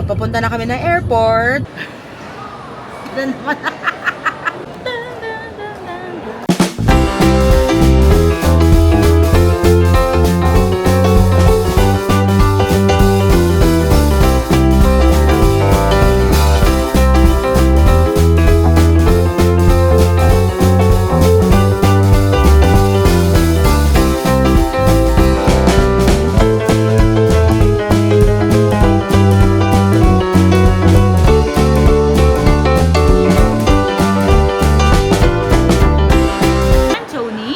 Papunta na kami ng airport. Doon naman.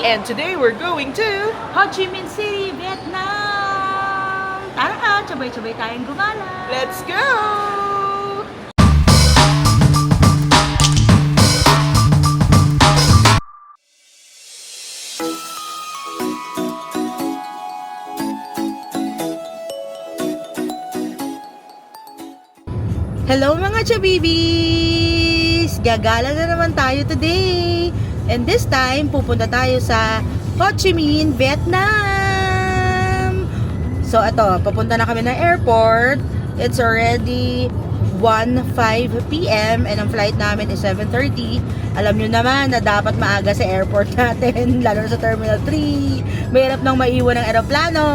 And today we're going to Ho Chi Minh City, Vietnam! Tara, sabay-sabay tayong gumala! Let's go! Hello mga chabibis! Gagala na naman tayo today! And this time, pupunta tayo sa Ho Chi Minh, Vietnam! So ito, papunta na kami ng airport. It's already 1:05 p.m. and ang flight namin is 7:30. Alam nyo naman na dapat maaga sa airport natin, lalo na sa Terminal 3. Mahirap nang maiwan ng eroplano.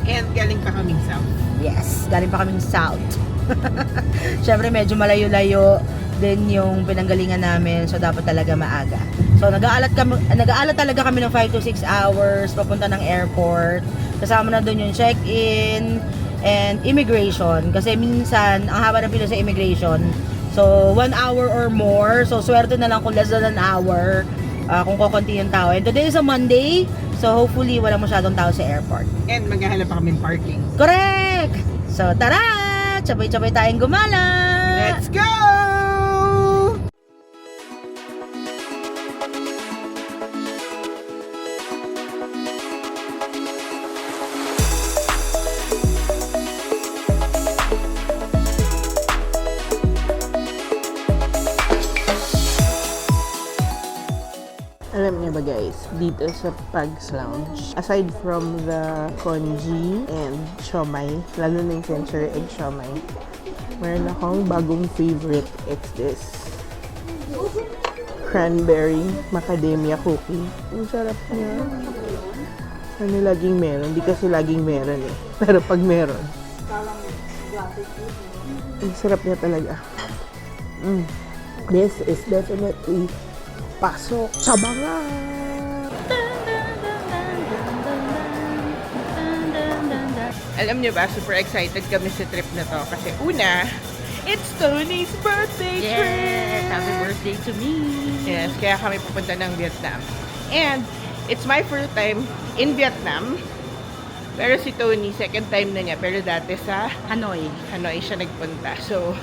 And galing pa kaming south. Yes, galing pa kaming south. Siyempre medyo malayo-layo din yung pinanggalingan namin, so dapat talaga maaga. So nag-aalat talaga kami ng 5 to 6 hours papunta ng airport. Kasama na doon yung check-in and immigration, kasi minsan ang haba ng pila sa immigration. So 1 hour or more. So swerte na lang kung less than an hour, kung kukunti yung tao. And today is a Monday, so hopefully wala masyadong tao sa airport. And maghahanap pa kaming parking. Correct! So tara! Sabay-sabay tayong gumala! Let's go! Alam niyo ba guys, dito sa Pag's Lounge, aside from the congee and siomai, lalo na yung century egg siomai, meron akong bagong favorite. It's this cranberry macadamia cookie. Ang sarap niya. Ano laging meron? Di kasi laging meron eh. Pero pag meron, ang sarap niya talaga. This is definitely pasok sa banga. Alam niyo ba, super excited kami sa trip na to kasi una, it's Tony's birthday trip! Happy birthday to me! Yes, kaya kami pupunta ng Vietnam. And it's my first time in Vietnam. Pero si Tony, second time na niya. Pero dati sa Hanoi. Hanoi siya nagpunta. So,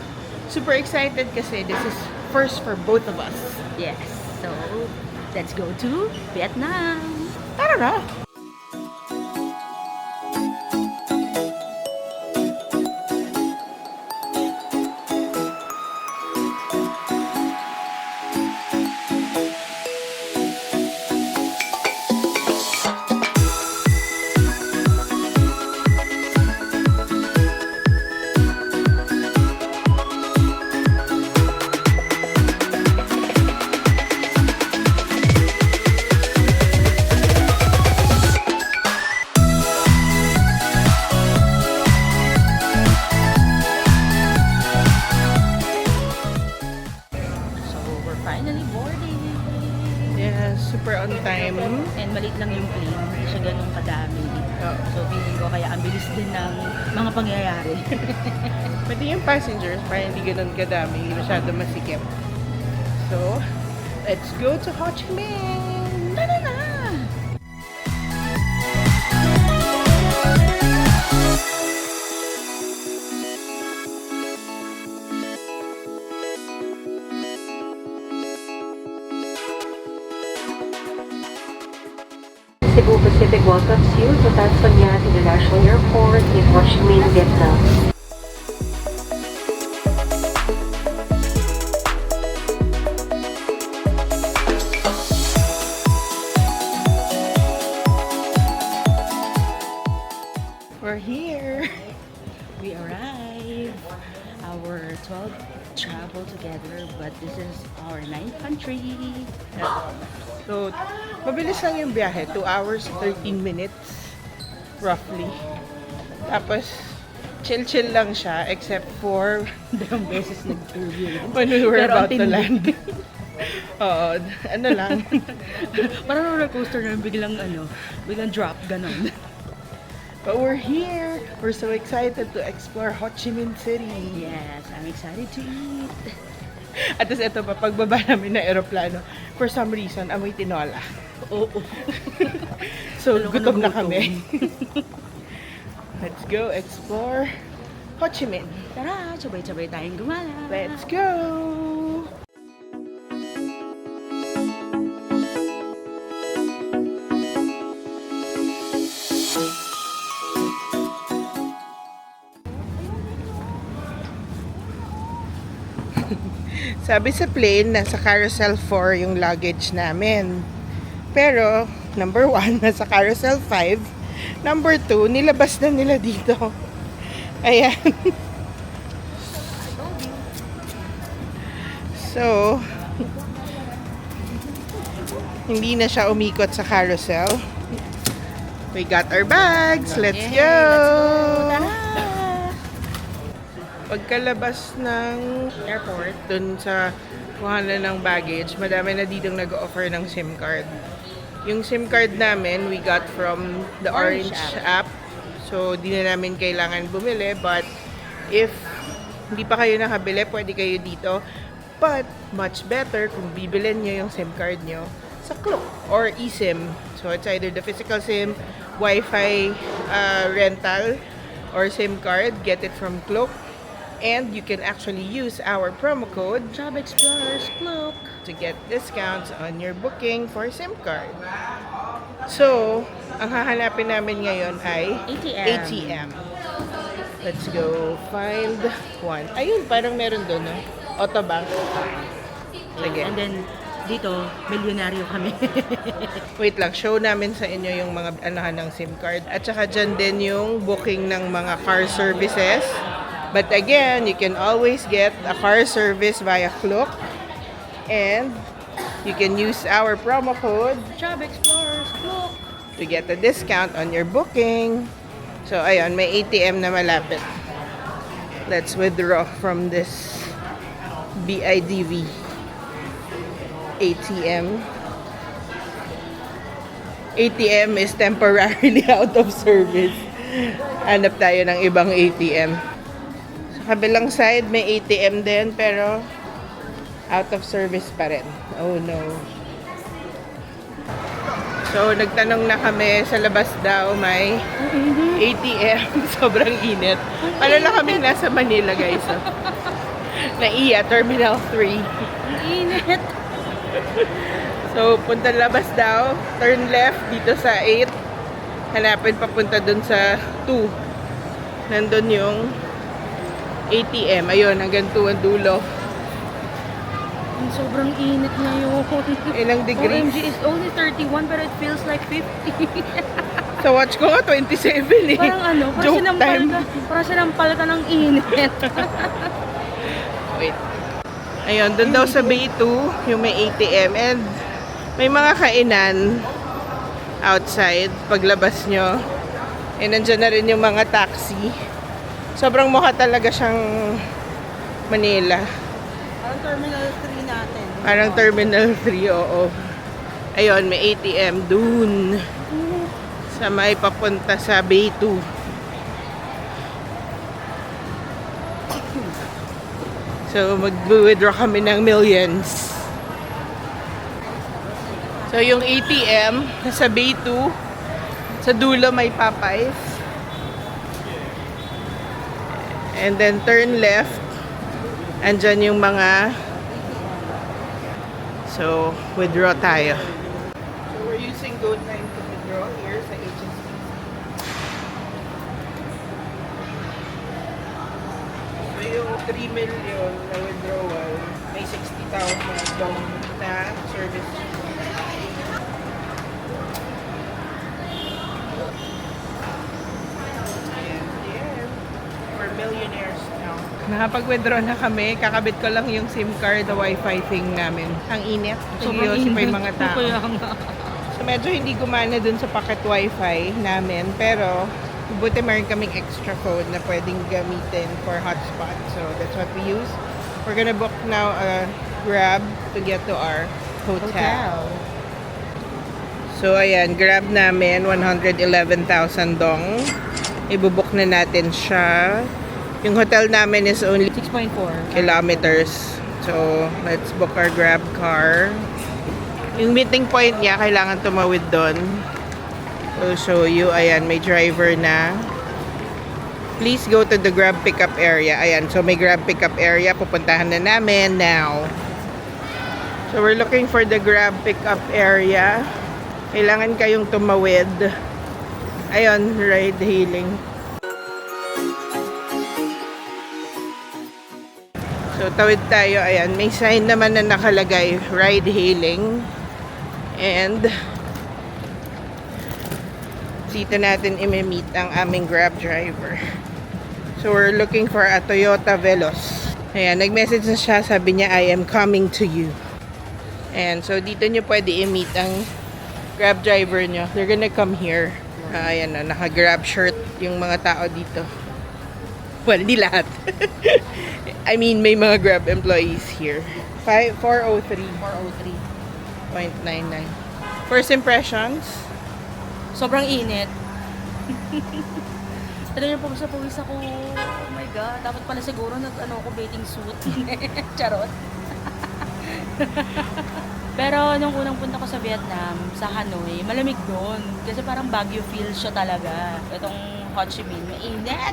super excited kasi this is first for both of us. Yes. So, let's go to Vietnam. Tara na! Finally boarding. Yeah, super on time. And maliit lang yung plane. Hindi siya ganun kadami. Oh. So, feeling ko kaya ang bilis din ng mga pangyayari. Pati yung passengers, parang hindi ganun kadami, hindi masyado masikip. So, let's go to Ho Chi Minh! Tara na! Cebu Pacific welcomes you to Tan Son Nhat International Airport in Ho Chi Minh, Vietnam. We're here! We arrived. Our 12 travel together, but this is our 9th country. So, mabilis lang yung biyahe. 2 hours, 13 minutes. Roughly. Tapos, chill-chill lang siya except for Dalawang beses nag-turbulence. when we were Pero about ang to tindi. land. Oo, ano lang. Parang roller coaster na biglang drop, ganon. But we're here. We're so excited to explore Ho Chi Minh City. Yes, I'm excited to eat. At tapos ito pa, pagbaba namin ng aeroplano, for some reason, amoy tinola. Oo. So, Lalo ka gutom na nagutom. kami. Let's go explore Ho Chi Minh. Tara, sabay-sabay tayong gumala. Let's go! Sabi sa plane, nasa carousel 4 yung luggage namin. Pero, number 1, nasa carousel 5. Number 2, nilabas na nila dito. Ayan. So, hindi na siya umikot sa carousel. We got our bags. Let's Yay, go! Tara! Pagkalabas ng airport, dun sa kuhanan ng baggage, madami na ditong nag-offer ng SIM card. Yung SIM card namin, we got from the Orange app. So, di na namin kailangan bumili. But, if hindi pa kayo nakabili, pwede kayo dito. But, much better kung bibilin nyo yung SIM card nyo sa Klook or eSIM. So, it's either the physical SIM, Wi-Fi rental, or SIM card. Get it from Klook. And you can actually use our promo code Job Explorers Cloak. to get discounts on your booking for SIM card. So, ang hahanapin namin ngayon ay ATM. ATM. Let's go find one. Ayun, parang meron doon, no? Autobank. Sige. And then, dito, milyonaryo kami. Wait lang, show namin sa inyo yung mga anahan ng SIM card. At saka dyan din yung booking ng mga car services. But again, you can always get a car service via Klook. And you can use our promo code Job Explorers Cloak. to get a discount on your booking. So, ayun, may ATM na malapit. Let's withdraw from this BIDV ATM. ATM is temporarily out of service. Hanap tayo ng ibang ATM. Sa kabilang side, may ATM din, pero out of service pa rin. Oh no. So, nagtanong na kami sa labas daw may ATM. Sobrang init. Para lang kaming nasa Manila, guys. Oh. Naiya, Terminal 3. Init. So, punta labas daw. Turn left dito sa 8. Hanapin papunta dun sa 2. Nandun yung ATM. Ayun, hanggang 2 ang dulo. Sobrang init ngayon. Ilang degrees? OMG is only 31 pero it feels like 50. Sa watch ko nga, 27 eh. Parang Joke time. parang sinampal ka ng init. Wait. Ayun, doon daw sa Bay 2, yung may ATM. And may mga kainan outside paglabas nyo. And nandyan na rin yung mga taxi. Sobrang mukha talaga siyang Manila. Parang Terminal 3 natin. Parang Terminal 3, oo. Ayun, may ATM dun. Sa may papunta sa Bay 2. So, mag-withdraw kami ng millions. So, yung ATM, nasa Bay 2. Sa dulo may Popeyes. And then, turn left. Andyan yung mga... So, withdraw tayo. So, we're using GoTime to withdraw here sa HSBC. So, yung 3 million na withdrawal, may 60,000 down na service. And, for Billionaires now. Nakapag-withdraw na kami. Kakabit ko lang yung SIM card, the Wi-Fi thing namin. Ang init. Seryoso pa yung mga tao. So medyo hindi gumana dun sa pocket Wi-Fi namin. Pero buti meron kaming extra phone na pwedeng gamitin for hotspot. So that's what we use. We're gonna book now a Grab to get to our hotel. So ayan, Grab namin 111,000 dong. Ibubuk na natin siya. Yung hotel namin is only 6.4. kilometers. So let's book our Grab car. Yung meeting point niya, kailangan tumawid doon. I'll show you. Ayan, may driver na. Please go to the Grab pickup area. Ayan, so may Grab pickup area. Pupuntahan na namin now. So we're looking for the Grab pickup area. Kailangan kayong tumawid. Ayun, ride hailing. So tawid tayo. Ayan, may sign naman na nakalagay, ride hailing. And dito natin i-meet ang aming Grab driver. So we're looking for a Toyota Veloz. Ayan, nag-message na siya. Sabi niya, I am coming to you. And so dito nyo pwede i-meet ang Grab driver nyo. They're gonna come here. Ayan na, naka-Grab shirt yung mga tao dito. Well, hindi lahat. I mean, may mga Grab employees here. 403. 403.99. First impressions? Sobrang init. Alam niyo po sa pawis ako. Oh my God. Dapat pala siguro ako bathing suit. Charot. Pero nung unang punta ko sa Vietnam, sa Hanoi, malamig doon. Kasi parang Baguio feel siya talaga. Itong Ho Chi Minh, mainit.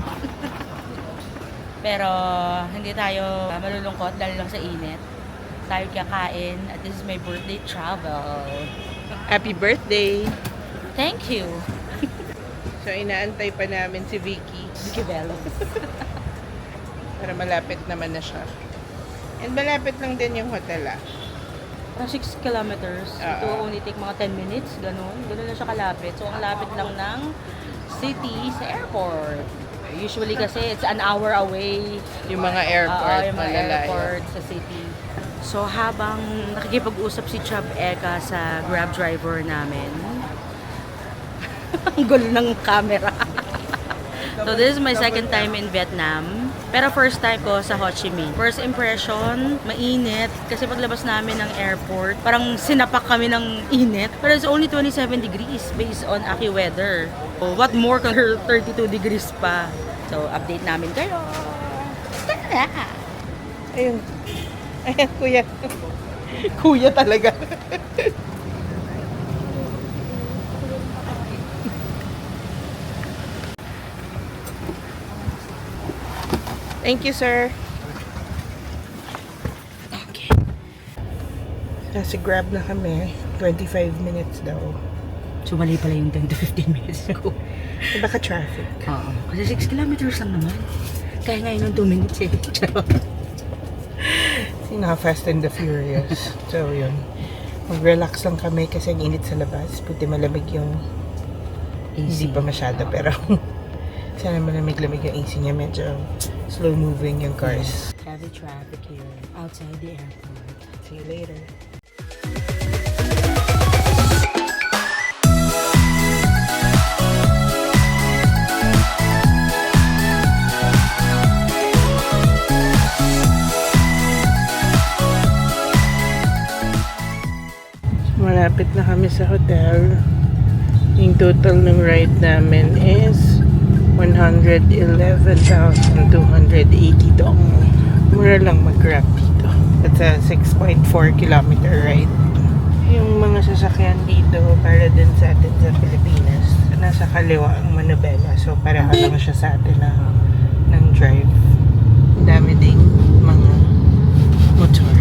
Pero hindi tayo malulungkot dahil lang sa init. Tayo kakain at this is my birthday travel. Happy birthday! Thank you. So, inaantay pa namin si Vicky. Vicky Bello. Para malapit naman na siya. And malapit lang din yung hotel ah. Parang 6 kilometers. It will only take mga 10 minutes. Ganun. Ganun na siya kalapit. So, ang lapit lang ng city sa airport. Usually kasi it's an hour away. Yung mga airport, Yung mga malalayo. airport sa city. So, habang nakikipag-usap si Chub Eka sa Grab driver namin, ang gulo ng camera. So, this is my second time in Vietnam. Pero first time ko sa Ho Chi Minh. First impression, mainit. Kasi paglabas namin ng airport, parang sinapak kami ng init. Pero it's only 27 degrees based on AccuWeather. So, what more kung 32 degrees pa. So, update namin kayo. Tara! Ayun. Ayan, kuya. Kuya talaga. Thank you, sir. Okay. Kasi Grab na kami. 25 minutes daw. So, mali pala yung 10 to 15 minutes ko. Baka traffic. Oo. Kasi 6 kilometers lang naman. Kaya ngayon ng 2 minutes eh. Charot. Fast and the Furious. So, yun. Mag-relax lang kami kasi ang init sa labas. Puti malamig yung hindi pa masyado. Pero sana malamig-lamig yung AC niya. Medyo slow moving yung cars. Heavy traffic here outside the airport. See you later. Malapit na kami sa hotel. Yung total ng ride namin is 111,280 dong. Mura lang mag-grab dito. It's a 6.4 kilometer ride. Yung mga sasakyan dito para din sa atin sa Pilipinas. Nasa kaliwa ang Manobela. So para lang siya sa atin ng drive. Dami ding mga motor.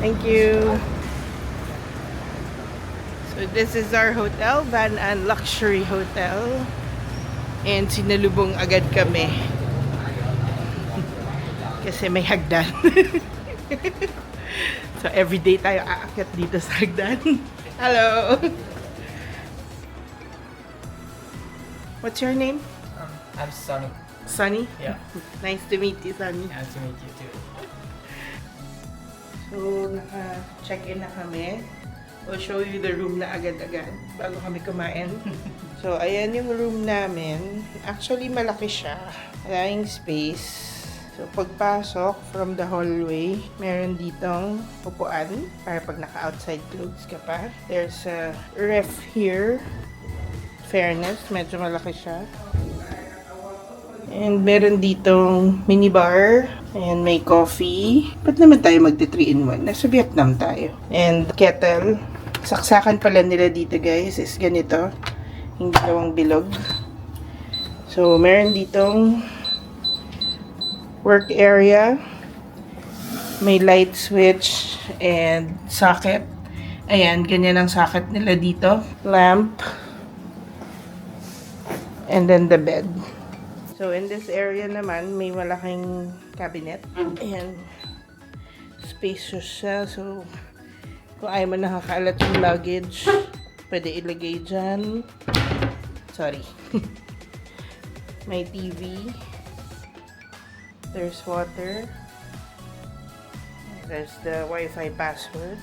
Thank you. So this is our hotel, Van An Luxury Hotel. And sinalubong agad kami. Kasi may hagdan. So, everyday tayo aakyat dito sa hagdan. Hello! What's your name? I'm Sunny. Sunny? Yeah. Nice to meet you, Sunny. Nice to meet you too. So, naka-check-in na kami. We'll show you the room na agad-agad bago kami kumain. So, ayan yung room namin. Actually, malaki siya. Maraming space. So, pagpasok from the hallway, meron ditong upuan para pag naka-outside clothes ka pa. There's a ref here. Fairness, medyo malaki siya. And meron ditong minibar. And may coffee. Ba't naman tayo magti 3-in-1? Nasa Vietnam tayo. And kettle. Saksakan pala nila dito guys is ganito. Yung dalawang bilog. So, meron ditong work area. May light switch and socket. Ayan, ganyan ang socket nila dito. Lamp. And then the bed. So, in this area naman, may malaking cabinet. Ayan. Spacious siya. So, kung ayaw mo nakakalat yung luggage, pwede ilagay dyan. Sorry. May TV. There's water. There's the Wi-Fi password.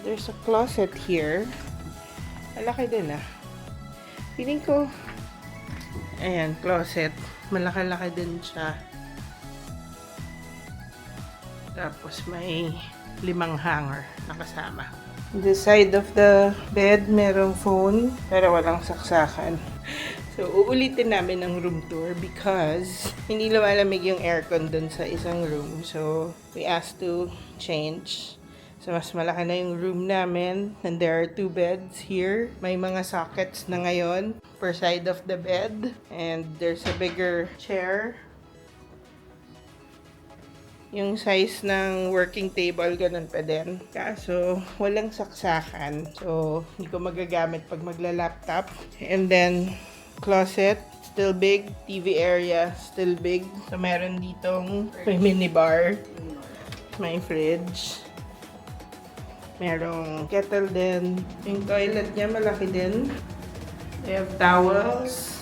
There's a closet here. Malaki din ah. Feeling ko, ayan, closet. Malaki-laki din siya. Tapos may 5 hanger na kasama. This side of the bed, merong phone, pero walang saksakan. So, uulitin namin ang room tour because hindi lumalamig yung aircon dun sa isang room. So, we asked to change. So, mas malaki na yung room namin. And there are 2 beds here. May mga sockets na ngayon per side of the bed. And there's a bigger chair. Yung size ng working table, ganun pa din. Kaso, walang saksakan. So, hindi ko magagamit pag magla-laptop. And then, closet, still big. TV area, still big. So, meron ditong may minibar. May fridge. Merong kettle din. Yung toilet niya malaki din. They have towels.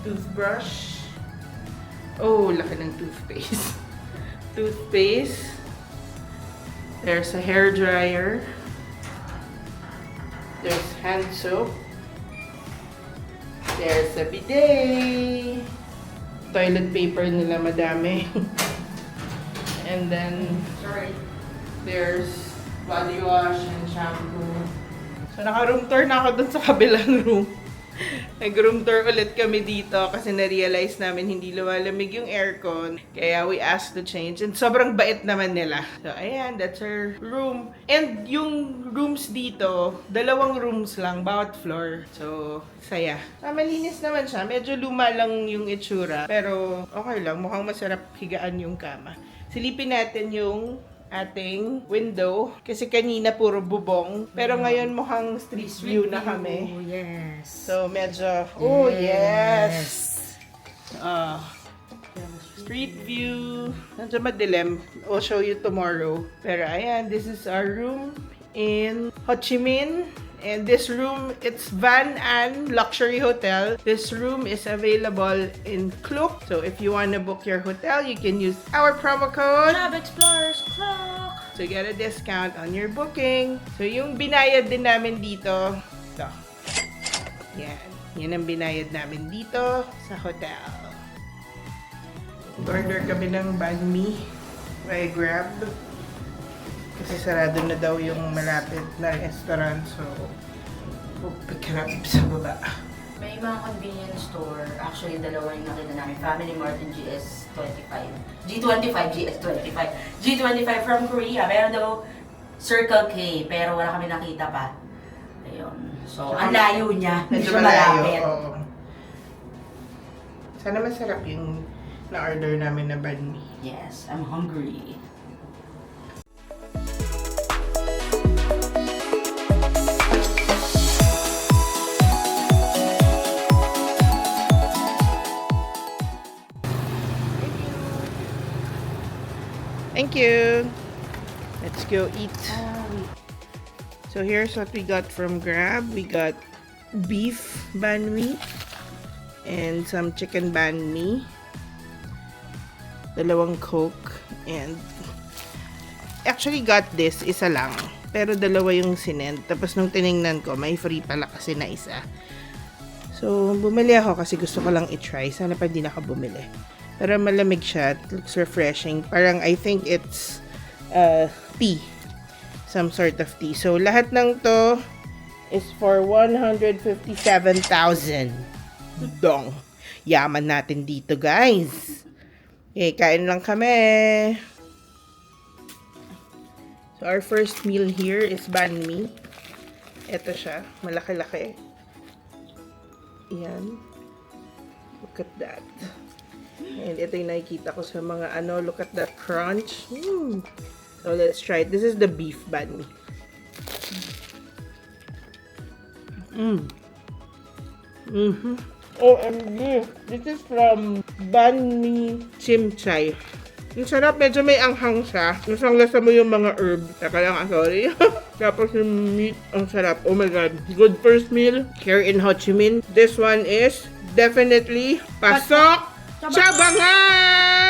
Toothbrush. Oh, laki ng toothpaste. Toothpaste. There's a hair dryer. There's hand soap. There's a bidet. Toilet paper nila madami. And then, there's body wash and shampoo. So, naka-room tour na ako dun sa kabilang room. Nag-room tour ulit kami dito kasi na-realize namin hindi lumalamig yung aircon. Kaya we asked to change. And sobrang bait naman nila. So, ayan, that's our room. And yung rooms dito, 2 rooms lang, bawat floor. So, saya. Malinis naman siya. Medyo luma lang yung itsura. Pero, okay lang. Mukhang masarap higaan yung kama. Silipin natin yung ating window. Kasi kanina puro bubong. Pero ngayon mukhang street view na kami. Oh, yes. So, medyo... Oh, yes! Street view. Medyo madilim. I'll show you tomorrow. Pero ayan, this is our room in Ho Chi Minh. And this room, it's Van An Luxury Hotel. This room is available in Klook. So if you want to book your hotel, you can use our promo code Love Explorers Clock to get a discount on your booking. So yung binayad din namin dito, ito. Yan. Yan ang binayad namin dito sa hotel. Order kami ng banh mi by Grab. Kasi sarado na daw yung malapit na restaurant. So, we'll pick it up sa baba. May mga convenience store. Actually, 2 yung nakita namin. Family Mart and GS25. G25, GS25. G25 from Korea. Meron daw Circle K, pero wala kami nakita pa. Ayun. So, ang layo niya. Medyo malapit. Oo. Sana masarap yung na-order namin na banh mi. Yes, I'm hungry. Thank you. Let's go eat. So here's what we got from Grab. We got beef banh mi and some chicken banh mi. Dalawang Coke and actually got this, isa lang. Pero dalawa yung sinend. Tapos nung tiningnan ko, may free pala kasi na isa. So, bumili ako kasi gusto ko lang i-try. Sana pa hindi na ako bumili. Pero malamig siya. It looks refreshing. Parang I think it's tea. Some sort of tea. So, lahat ng to is for 157,000. Dong. Yaman natin dito, guys. Okay, kain lang kami. So, our first meal here is banh mi. Ito siya. Malaki-laki. Yan. Look at that. And ito yung nakikita ko sa mga ano. Look at that crunch. So, let's try it. This is the beef banh mi. OMG. This is from Banh Mi Chim Chai. Yung sarap, medyo may anghang siya. Lasang lasa mo yung mga herb. Teka lang, sorry. Tapos yung meat, ang sarap. Oh my God. Good first meal here in Ho Chi Minh. This one is definitely Pasok Chabangan!